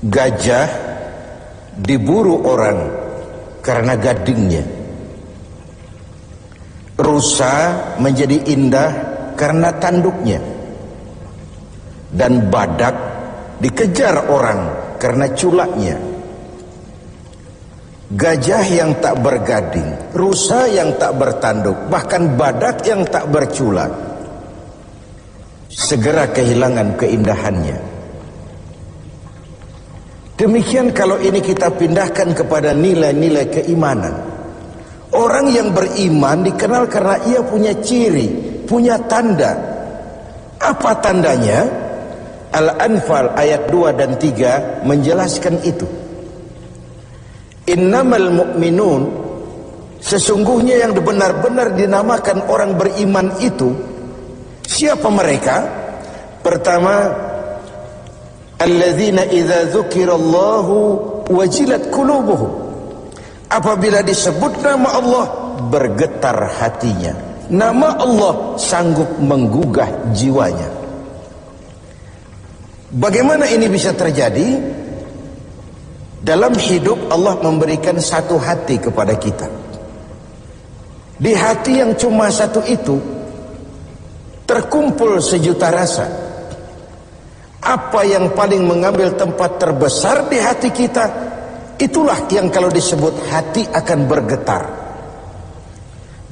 Gajah diburu orang karena gadingnya. Rusa menjadi indah karena tanduknya. Dan badak dikejar orang karena culaknya. Gajah yang tak bergading, rusa yang tak bertanduk, bahkan badak yang tak berculak, segera kehilangan keindahannya. Demikian kalau ini kita pindahkan kepada nilai-nilai keimanan. Orang yang beriman dikenal karena ia punya ciri, punya tanda. Apa tandanya? Al-Anfal ayat 2 dan 3 menjelaskan itu. Innamal mu'minun, sesungguhnya yang benar-benar dinamakan orang beriman itu, siapa mereka? Pertama, alladzina idza dzukirallahu wajilat qulubuhum. Apabila disebut nama Allah, bergetar hatinya. Nama Allah sanggup menggugah jiwanya. Bagaimana ini bisa terjadi? Dalam hidup Allah memberikan satu hati kepada kita. Di hati yang cuma satu itu terkumpul sejuta rasa. Apa yang paling mengambil tempat terbesar di hati kita, itulah yang kalau disebut hati akan bergetar.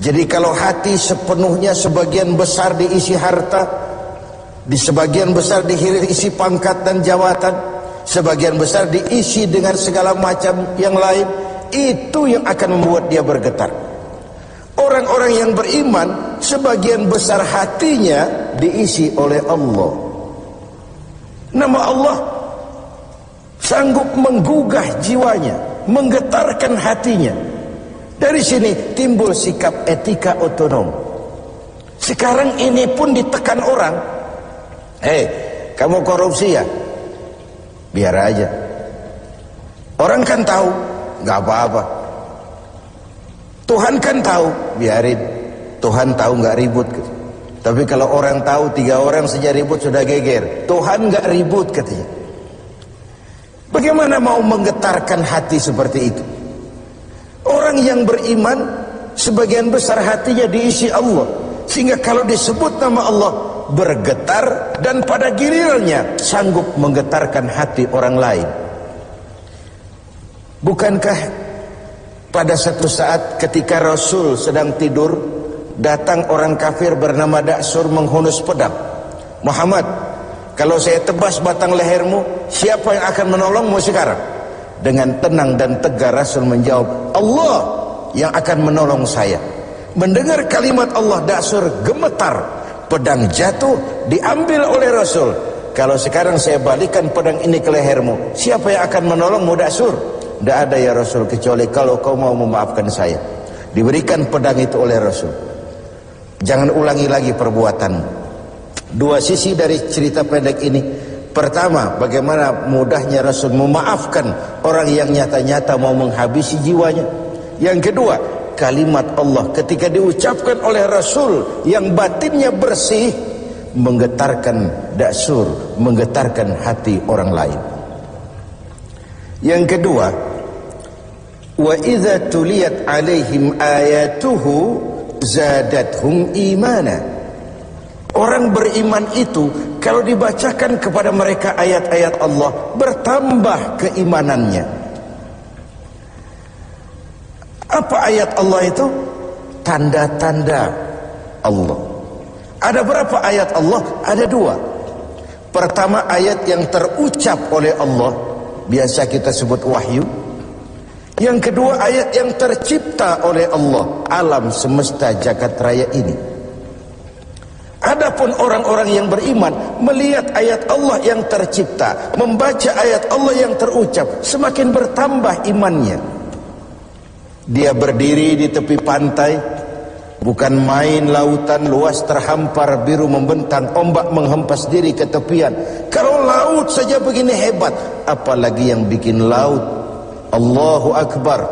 Jadi kalau hati sepenuhnya sebagian besar diisi harta, di sebagian besar diisi pangkat dan jabatan, sebagian besar diisi dengan segala macam yang lain, itu yang akan membuat dia bergetar. Orang-orang yang beriman, sebagian besar hatinya diisi oleh Allah. Nama Allah sanggup menggugah jiwanya, menggetarkan hatinya. Dari sini timbul sikap etika otonom. Sekarang ini pun ditekan orang. Kamu korupsi ya? Biar aja. Orang kan tahu, nggak apa-apa. Tuhan kan tahu, biarin. Tuhan tahu nggak ribut. Tapi kalau orang tahu, 3 orang saja ribut sudah geger. Tuhan nggak ribut katanya. Bagaimana mau menggetarkan hati seperti itu? Orang yang beriman, sebagian besar hatinya diisi Allah, sehingga kalau disebut nama Allah bergetar, dan pada gilirannya sanggup menggetarkan hati orang lain. Bukankah pada satu saat ketika Rasul sedang tidur, datang orang kafir bernama Da'sur menghunus pedang. Muhammad, kalau saya tebas batang lehermu, siapa yang akan menolongmu sekarang? Dengan tenang dan tegar Rasul menjawab, Allah yang akan menolong saya. Mendengar kalimat Allah, Da'sur gemetar. Pedang jatuh, diambil oleh Rasul. Kalau sekarang saya balikan pedang ini ke lehermu, siapa yang akan menolongmu, Da'sur? Tidak ada ya Rasul, kecuali kalau kau mau memaafkan saya. Diberikan pedang itu oleh Rasul. Jangan ulangi lagi perbuatanmu. 2 sisi dari cerita pendek ini. Pertama, bagaimana mudahnya Rasul memaafkan orang yang nyata-nyata mau menghabisi jiwanya. Yang kedua, kalimat Allah ketika diucapkan oleh Rasul yang batinnya bersih, menggetarkan Da'sur, menggetarkan hati orang lain. Yang kedua, wa idza tuliyat alaihim ayatuhu zadatuhum imana. Orang beriman itu kalau dibacakan kepada mereka ayat-ayat Allah, bertambah keimanannya. Apa ayat Allah itu? Tanda-tanda Allah. Ada berapa ayat Allah? Ada 2. Pertama, ayat yang terucap oleh Allah, biasa kita sebut wahyu. Yang kedua, ayat yang tercipta oleh Allah, alam semesta jagat raya ini. Adapun orang-orang yang beriman melihat ayat Allah yang tercipta, membaca ayat Allah yang terucap, semakin bertambah imannya. Dia berdiri di tepi pantai, bukan main lautan luas terhampar biru membentang, ombak menghempas diri ke tepian. Kalau laut saja begini hebat, apalagi yang bikin laut. Allahu Akbar.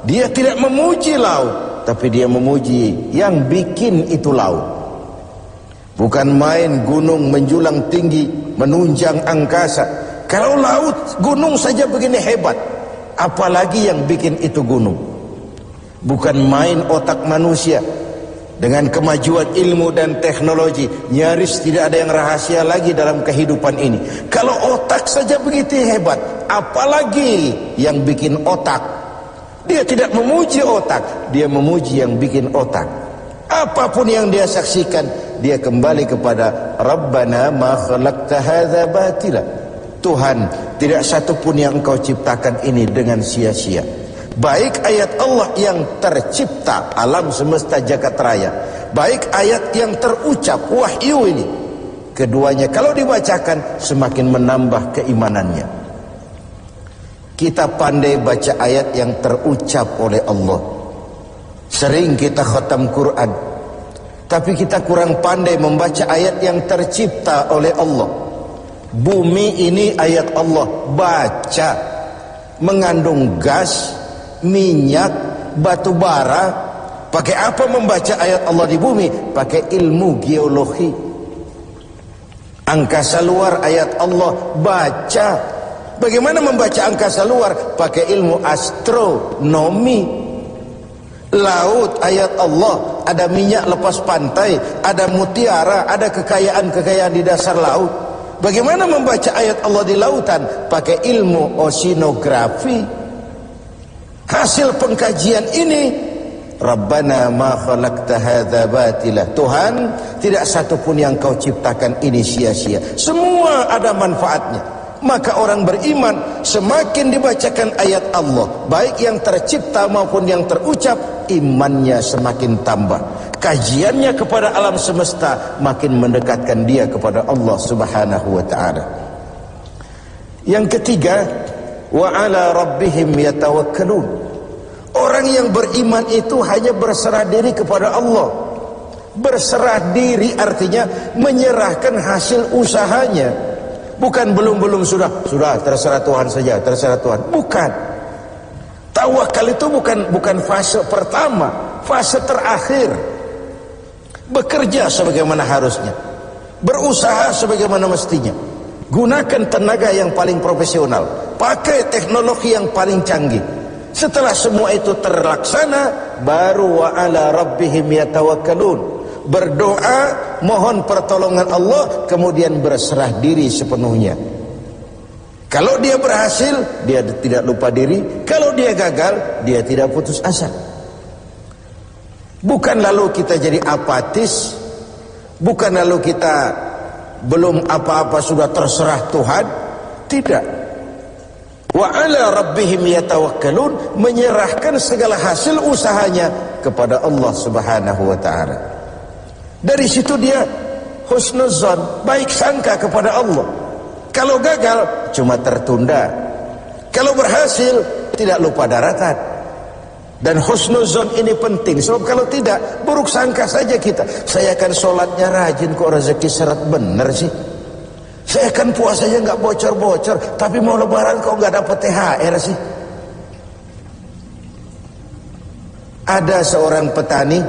Dia tidak memuji laut, tapi dia memuji yang bikin itu laut. Bukan main gunung menjulang tinggi, menunjang angkasa. Kalau laut, gunung saja begini hebat, apalagi yang bikin itu gunung. Bukan main otak manusia. Dengan kemajuan ilmu dan teknologi, nyaris tidak ada yang rahasia lagi dalam kehidupan ini. Kalau otak saja begitu hebat, apalagi yang bikin otak. Dia tidak memuji otak, dia memuji yang bikin otak. Apapun yang dia saksikan, dia kembali kepada Rabbana ma khalaqta hadza batila. Tuhan, tidak satu pun yang engkau ciptakan ini dengan sia-sia. Baik ayat Allah yang tercipta alam semesta jagat raya, baik ayat yang terucap wahyu ini, keduanya kalau dibacakan semakin menambah keimanannya. Kita pandai baca ayat yang terucap oleh Allah. Sering kita khatam Quran, tapi kita kurang pandai membaca ayat yang tercipta oleh Allah. Bumi ini ayat Allah, baca. Mengandung gas, minyak, batu bara. Pakai apa membaca ayat Allah di bumi? Pakai ilmu geologi. Angkasa luar ayat Allah, baca. Bagaimana membaca angkasa luar? Pakai ilmu astronomi. Laut ayat Allah, ada minyak lepas pantai, ada mutiara, ada kekayaan-kekayaan di dasar laut. Bagaimana membaca ayat Allah di lautan? Pakai ilmu oceanografi. Hasil pengkajian ini, Rabbana ma khalaqta hadza batila. Tuhan, tidak satu pun yang kau ciptakan ini sia-sia. Semua ada manfaatnya. Maka orang beriman semakin dibacakan ayat Allah, baik yang tercipta maupun yang terucap, imannya semakin tambah. Kajiannya kepada alam semesta makin mendekatkan dia kepada Allah Subhanahu wa ta'ala. Yang ketiga, wa ala rabbihim yatawakkalun. Orang yang beriman itu hanya berserah diri kepada Allah. Berserah diri artinya menyerahkan hasil usahanya. Bukan belum sudah terserah Tuhan saja, terserah Tuhan. Bukan. Tawakal itu bukan fase pertama, fase terakhir. Bekerja sebagaimana harusnya, berusaha sebagaimana mestinya. Gunakan tenaga yang paling profesional, pakai teknologi yang paling canggih. Setelah semua itu terlaksana, baru wa ala rabbihim yatawakkalun. Berdoa, mohon pertolongan Allah, kemudian berserah diri sepenuhnya. Kalau dia berhasil, dia tidak lupa diri. Kalau dia gagal, dia tidak putus asa. Bukan lalu kita jadi apatis, bukan lalu kita belum apa-apa sudah terserah Tuhan. Tidak. Wa ala rabbihim yatawakkalun, menyerahkan segala hasil usahanya kepada Allah Subhanahu wa ta'ala. Dari situ dia husnuzon, baik sangka kepada Allah. Kalau gagal cuma tertunda, kalau berhasil tidak lupa daratan. Dan husnuzon ini penting, sebab kalau tidak buruk sangka saja kita. Saya kan sholatnya rajin, kok rezeki seret bener sih. Saya kan puasanya nggak bocor-bocor, tapi mau lebaran kok nggak dapat THR sih. Ada seorang petani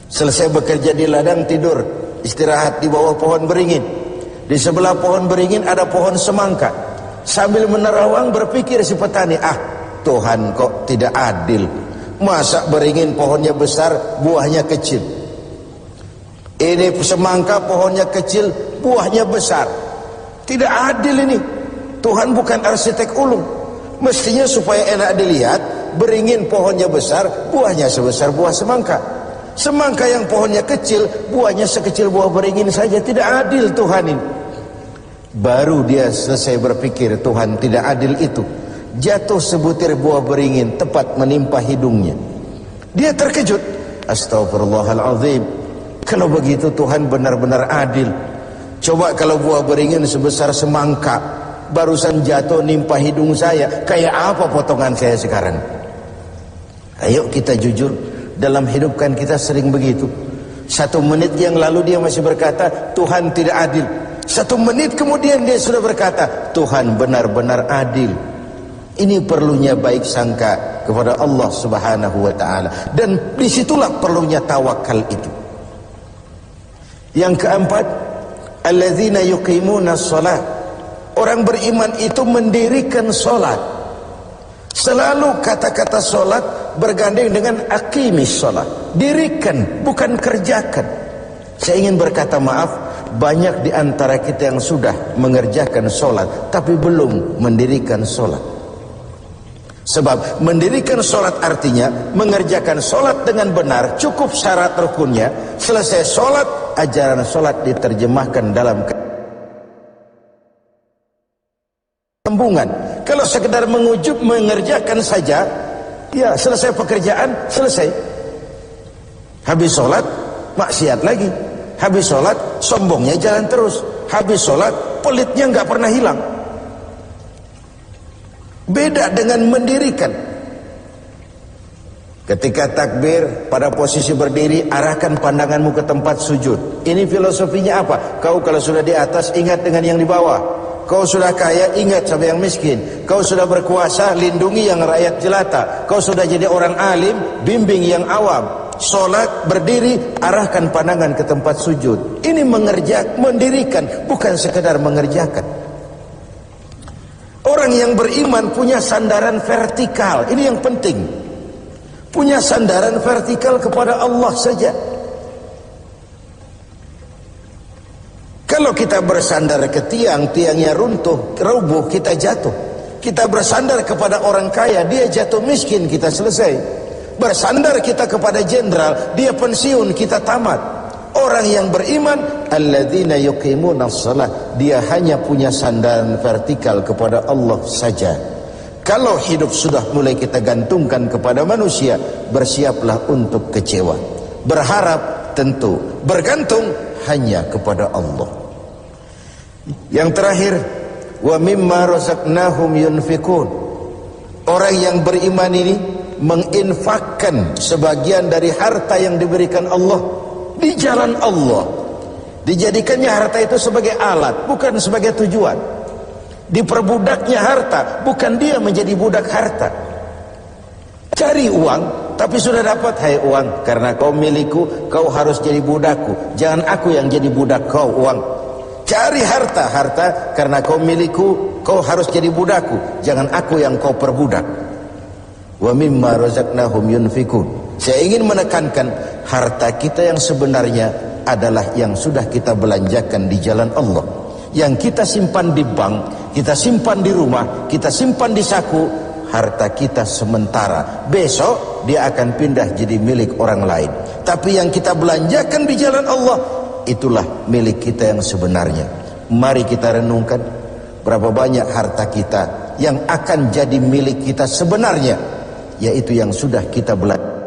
selesai bekerja di ladang, tidur istirahat di bawah pohon beringin. Di sebelah pohon beringin ada pohon semangka. Sambil menerawang berpikir si petani, Tuhan kok tidak adil. Masa beringin pohonnya besar, buahnya kecil. Ini semangka pohonnya kecil, buahnya besar. Tidak adil ini. Tuhan bukan arsitek ulung. Mestinya supaya enak dilihat, beringin pohonnya besar, buahnya sebesar buah semangka. Semangka yang pohonnya kecil, buahnya sekecil buah beringin saja. Tidak adil Tuhan ini. Baru dia selesai berpikir Tuhan tidak adil itu, jatuh sebutir buah beringin tepat menimpa hidungnya. Dia terkejut. Astagfirullahaladzim, kalau begitu Tuhan benar-benar adil. Coba kalau buah beringin sebesar semangka barusan jatuh nimpa hidung saya, kayak apa potongan saya sekarang? Ayo kita jujur, dalam hidup kan kita sering begitu. 1 menit yang lalu dia masih berkata Tuhan tidak adil. 1 menit kemudian dia sudah berkata Tuhan benar-benar adil. Ini perlunya baik sangka kepada Allah Subhanahu wa ta'ala. Dan disitulah perlunya tawakal itu. Yang keempat, alladzina yuqimuna shalah. Orang beriman itu mendirikan solat. Selalu kata-kata solat bergandeng dengan aqimis solat. Dirikan, bukan kerjakan. Saya ingin berkata maaf, banyak di antara kita yang sudah mengerjakan solat tapi belum mendirikan solat. Sebab mendirikan solat artinya mengerjakan solat dengan benar, cukup syarat rukunnya. Selesai solat, ajaran solat diterjemahkan dalam sambungan. Kalau sekedar mengerjakan saja, ya selesai pekerjaan, selesai. Habis solat, maksiat lagi. Habis sholat, sombongnya jalan terus. Habis sholat, pelitnya nggak pernah hilang. Beda dengan mendirikan. Ketika takbir, pada posisi berdiri, arahkan pandanganmu ke tempat sujud. Ini filosofinya apa? Kau kalau sudah di atas, ingat dengan yang di bawah. Kau sudah kaya, ingat sama yang miskin. Kau sudah berkuasa, lindungi yang rakyat jelata. Kau sudah jadi orang alim, bimbing yang awam. Solat, berdiri, arahkan pandangan ke tempat sujud. Ini mendirikan, bukan sekedar mengerjakan. Orang yang beriman punya sandaran vertikal. Ini yang penting. Punya sandaran vertikal kepada Allah saja. Kalau kita bersandar ke tiang, tiangnya runtuh, roboh, kita jatuh. Kita bersandar kepada orang kaya, dia jatuh miskin, kita selesai. Bersandar kita kepada jenderal, dia pensiun, kita tamat. Orang yang beriman, alladzina yuqimuna shalah, dia hanya punya sandaran vertikal kepada Allah saja. Kalau hidup sudah mulai kita gantungkan kepada manusia, bersiaplah untuk kecewa. Berharap tentu, bergantung hanya kepada Allah. Yang terakhir, wa mimma razaqnahum yunfikun. Orang yang beriman ini menginfakkan sebagian dari harta yang diberikan Allah di jalan Allah. Dijadikannya harta itu sebagai alat, bukan sebagai tujuan. Diperbudaknya harta, bukan dia menjadi budak harta. Cari uang, tapi sudah dapat, hai uang, karena kau milikku, kau harus jadi budakku. Jangan aku yang jadi budak kau, uang. Cari harta, harta, karena kau milikku, kau harus jadi budakku. Jangan aku yang kau perbudak. Wa mimma razaqnahum yunfikun. Saya ingin menekankan harta kita yang sebenarnya adalah yang sudah kita belanjakan di jalan Allah. Yang kita simpan di bank, kita simpan di rumah, kita simpan di saku, harta kita sementara. Besok dia akan pindah jadi milik orang lain. Tapi yang kita belanjakan di jalan Allah, itulah milik kita yang sebenarnya. Mari kita renungkan berapa banyak harta kita yang akan jadi milik kita sebenarnya, yaitu yang sudah kita belajar.